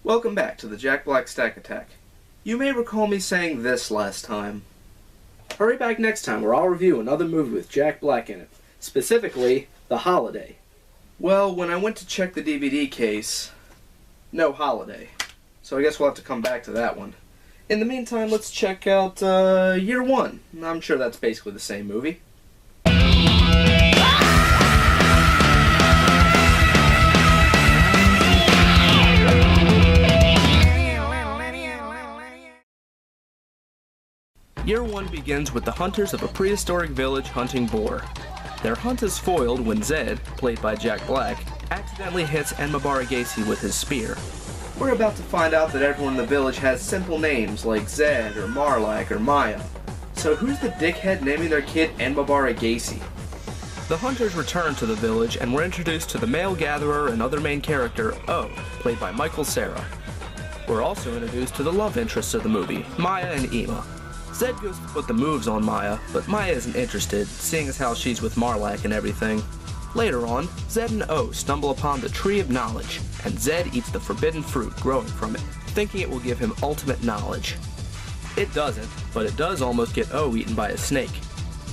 Welcome back to the Jack Black Stack Attack. You may recall me saying this last time. Hurry back next time where I'll review another movie with Jack Black in it. Specifically, The Holiday. Well, when I went to check the DVD case, no Holiday. So I guess we'll have to come back to that one. In the meantime, let's check out Year One. I'm sure that's basically the same movie. Year One begins with the hunters of a prehistoric village hunting boar. Their hunt is foiled when Zed, played by Jack Black, accidentally hits Enmabara Gacy with his spear. We're about to find out that everyone in the village has simple names like Zed or Marlak or Maya. So who's the dickhead naming their kid Enmabara Gacy? The hunters return to the village and we're introduced to the male gatherer and other main character, O, played by Michael Cera. We're also introduced to the love interests of the movie, Maya and Ima. Zed goes to put the moves on Maya, but Maya isn't interested, seeing as how she's with Marlak and everything. Later on, Zed and O stumble upon the Tree of Knowledge, and Zed eats the forbidden fruit growing from it, thinking it will give him ultimate knowledge. It doesn't, but it does almost get O eaten by a snake.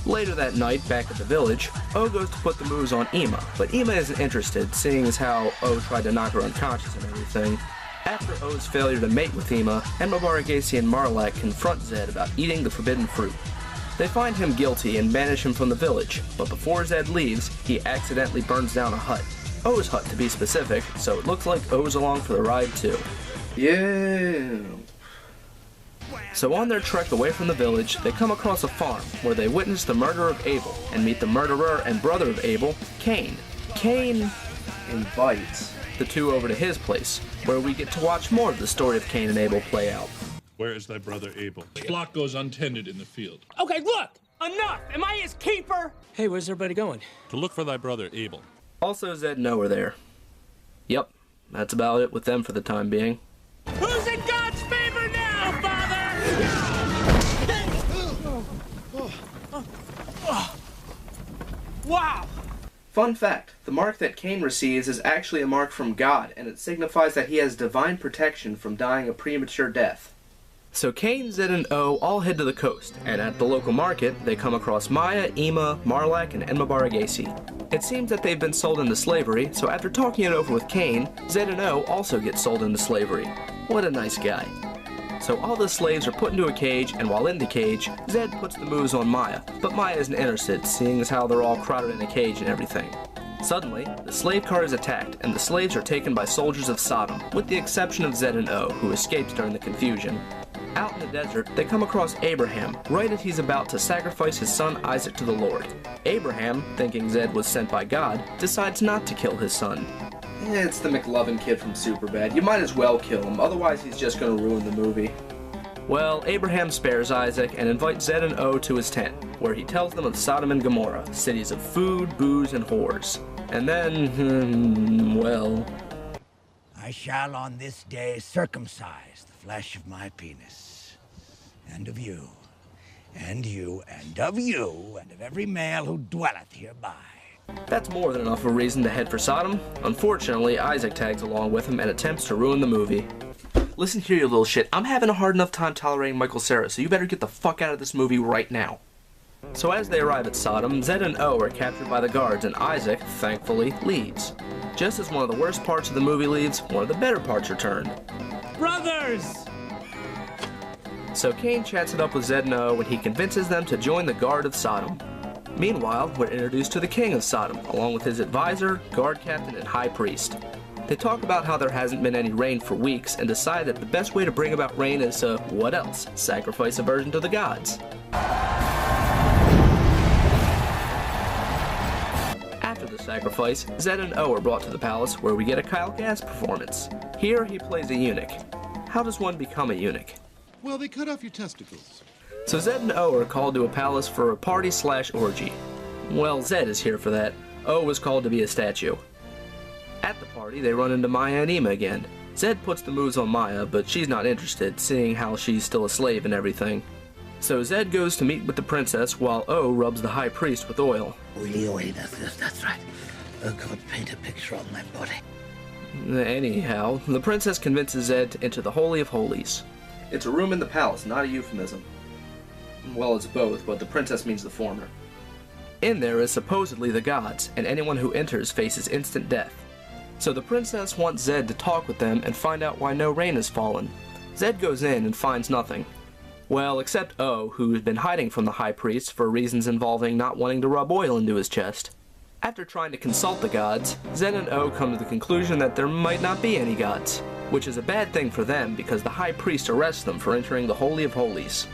Later that night, back at the village, O goes to put the moves on Ima, but Ima isn't interested, seeing as how O tried to knock her unconscious and everything. After O's failure to mate with Ima, Enmabara Gacy and Marlak confront Zed about eating the forbidden fruit. They find him guilty and banish him from the village, but before Zed leaves, he accidentally burns down a hut. O's hut to be specific, so it looks like O's along for the ride too. Yeah. So on their trek away from the village, they come across a farm where they witness the murder of Abel and meet the murderer and brother of Abel, Cain. Cain invites the two over to his place, where we get to watch more of the story of Cain and Abel play out. Where is thy brother Abel? His flock goes untended in the field. Okay, look! Enough! Am I his keeper? Hey, where's everybody going? To look for thy brother Abel. Also, Zed and O are there. Yep, that's about it with them for the time being. Who's in God's favor now, Father? Wow! Fun fact, the mark that Cain receives is actually a mark from God, and it signifies that he has divine protection from dying a premature death. So Cain, Zed, and O all head to the coast, and at the local market, they come across Maya, Ima, Marlak, and Enmabara Gacy. It seems that they've been sold into slavery, so after talking it over with Cain, Zed and O also get sold into slavery. What a nice guy. So all the slaves are put into a cage, and while in the cage, Zed puts the moves on Maya, but Maya isn't interested, seeing as how they're all crowded in a cage and everything. Suddenly, the slave car is attacked, and the slaves are taken by soldiers of Sodom, with the exception of Zed and O, who escapes during the confusion. Out in the desert, they come across Abraham, right as he's about to sacrifice his son Isaac to the Lord. Abraham, thinking Zed was sent by God, decides not to kill his son. It's the McLovin kid from Superbad. You might as well kill him, otherwise he's just gonna ruin the movie. Well, Abraham spares Isaac and invites Zed and O to his tent, where he tells them of Sodom and Gomorrah, cities of food, booze, and whores. And then, well... I shall on this day circumcise the flesh of my penis, and of you, and you, and of you, and of every male who dwelleth hereby. That's more than enough of a reason to head for Sodom. Unfortunately, Isaac tags along with him and attempts to ruin the movie. Listen here, you little shit. I'm having a hard enough time tolerating Michael Cera, so you better get the fuck out of this movie right now. So as they arrive at Sodom, Zed and O are captured by the guards, and Isaac, thankfully, leaves. Just as one of the worst parts of the movie leaves, one of the better parts returned. Brothers! So Cain chats it up with Zed and O when he convinces them to join the Guard of Sodom. Meanwhile, we're introduced to the King of Sodom, along with his advisor, guard captain, and high priest. They talk about how there hasn't been any rain for weeks, and decide that the best way to bring about rain is to, what else? Sacrifice a virgin to the gods. After the sacrifice, Zed and O are brought to the palace, where we get a Kyle Gass performance. Here, he plays a eunuch. How does one become a eunuch? Well, they cut off your testicles. So Zed and O are called to a palace for a party/orgy. Well, Zed is here for that. O was called to be a statue. At the party, they run into Maya and Ima again. Zed puts the moves on Maya, but she's not interested, seeing how she's still a slave and everything. So Zed goes to meet with the princess, while O rubs the high priest with oil. Oily, that's right. Oh God, paint a picture on my body. Anyhow, the princess convinces Zed to enter the Holy of Holies. It's a room in the palace, not a euphemism. Well, it's both, but the princess means the former. In there is supposedly the gods, and anyone who enters faces instant death. So the princess wants Zed to talk with them and find out why no rain has fallen. Zed goes in and finds nothing. Well, except O, who's been hiding from the high priest for reasons involving not wanting to rub oil into his chest. After trying to consult the gods, Zed and O come to the conclusion that there might not be any gods, which is a bad thing for them because the high priest arrests them for entering the Holy of Holies.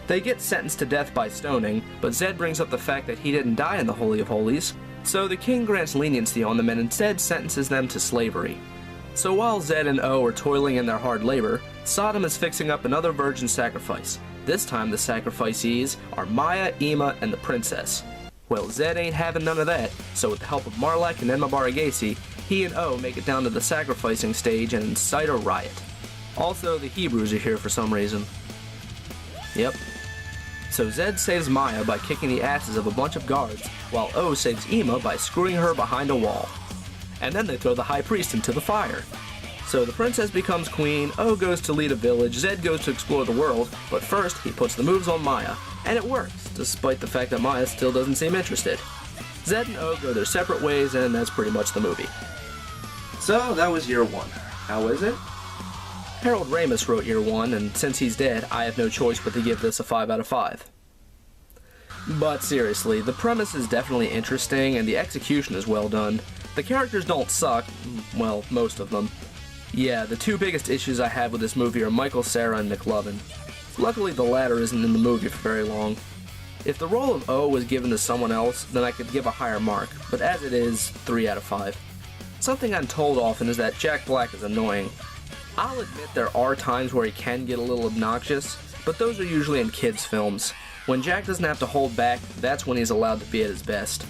They get sentenced to death by stoning, but Zed brings up the fact that he didn't die in the Holy of Holies, so the king grants leniency on them and instead sentences them to slavery. So while Zed and O are toiling in their hard labor, Sodom is fixing up another virgin sacrifice. This time the sacrificees are Maya, Ima, and the princess. Well, Zed ain't having none of that, so with the help of Marlek and Enma Baragesi, he and O make it down to the sacrificing stage and incite a riot. Also, the Hebrews are here for some reason. Yep. So Zed saves Maya by kicking the asses of a bunch of guards, while O saves Ima by screwing her behind a wall. And then they throw the high priest into the fire. So the princess becomes queen, O goes to lead a village, Zed goes to explore the world, but first he puts the moves on Maya. And it works, despite the fact that Maya still doesn't seem interested. Zed and O go their separate ways, and that's pretty much the movie. So that was year one. How is it? Harold Ramis wrote year one, and since he's dead, I have no choice but to give this a 5 out of 5. But seriously, the premise is definitely interesting, and the execution is well done. The characters don't suck, well, most of them. Yeah, the two biggest issues I have with this movie are Michael Cera and McLovin. Luckily, the latter isn't in the movie for very long. If the role of O was given to someone else, then I could give a higher mark, but as it is, 3 out of 5. Something I'm told often is that Jack Black is annoying. I'll admit there are times where he can get a little obnoxious, but those are usually in kids' films. When Jack doesn't have to hold back, that's when he's allowed to be at his best.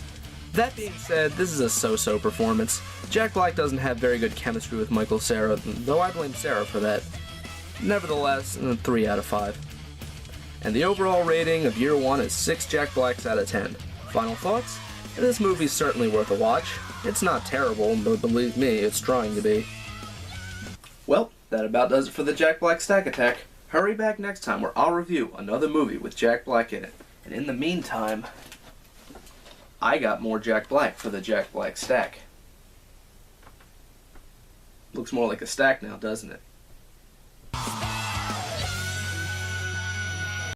That being said, this is a so-so performance. Jack Black doesn't have very good chemistry with Michael Cera, though I blame Cera for that. Nevertheless, 3 out of 5. And the overall rating of year one is 6 Jack Blacks out of 10. Final thoughts? This movie's certainly worth a watch. It's not terrible, but believe me, it's trying to be. Well, that about does it for the Jack Black Stack Attack. Hurry back next time where I'll review another movie with Jack Black in it. And in the meantime, I got more Jack Black for the Jack Black Stack. Looks more like a stack now, doesn't it?